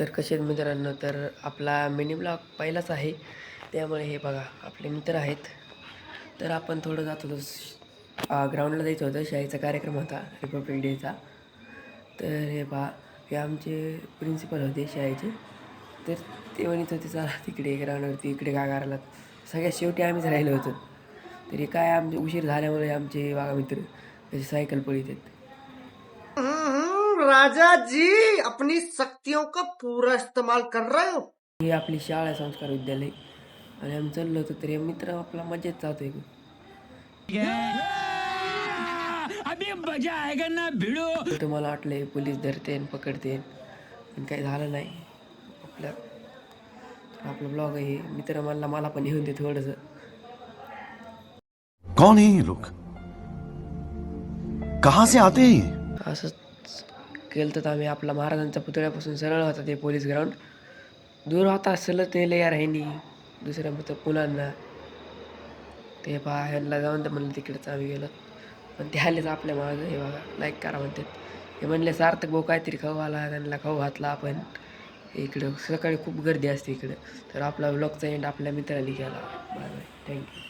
तर कसे आहेत मित्रांनो, तर आपला मिनी ब्लॉग पहिलाच आहे, त्यामुळे हे बघा आपले मित्र आहेत. तर आपण थोडं जात होतो, ग्राउंडला जायचं होतं, शाळेचा कार्यक्रम होता रिपब्लिक डेचा. तर हे पहा, हे आमचे प्रिन्सिपल होते शाळेचे. तर ते म्हणत होते चला तिकडे ग्राउंडवरती, इकडे काय करायला. सगळ्यात शेवटी आम्हीच राहिलो होतो. तरी काय आमचे उशीर झाल्यामुळे आमचे बघा मित्र त्याची सायकल पळीत आहेत. राजा जी अपनी शक्तियों का पूरा इस्तेमाल कर रहे हो. ही आपली शाळा आहे, संस्कार विद्यालय, आणि आम्ही चाललो होतो. तर हे मित्र आपला मजेत जातोय. अभी मजा आएगा ना भिड़ो. तुम्हाला वाटले पोलीस धरतेन पकडतेन, पण काही झालं नाही. आपला ब्लॉग आहे. मित्र म्हणला मला पण येऊन दे थोडंसं. कौन है ये लोग, कहाँ से आते हैं ये? असंच केलं तर आम्ही आपला महाराजांच्या पुतळ्यापासून सरळ होता ते पोलीस ग्राउंड. दूर होता सलत नेलं यार ह्यांनी दुसऱ्या मुलांना. ते पहा ह्यांना जाऊन तर म्हणलं तिकडेच आम्ही गेलो, पण ते आलेच आपल्या मागं. हे बघा लाईक करा म्हणतात. हे म्हणले सार्थक भाऊ काहीतरी खाऊ आला, त्यांना खाऊ घातला आपण. इकडं सकाळी खूप गर्दी असते इकडं. तर आपला ब्लॉगचा एंड आपल्या मित्रांनी केला. Bye bye, thank you.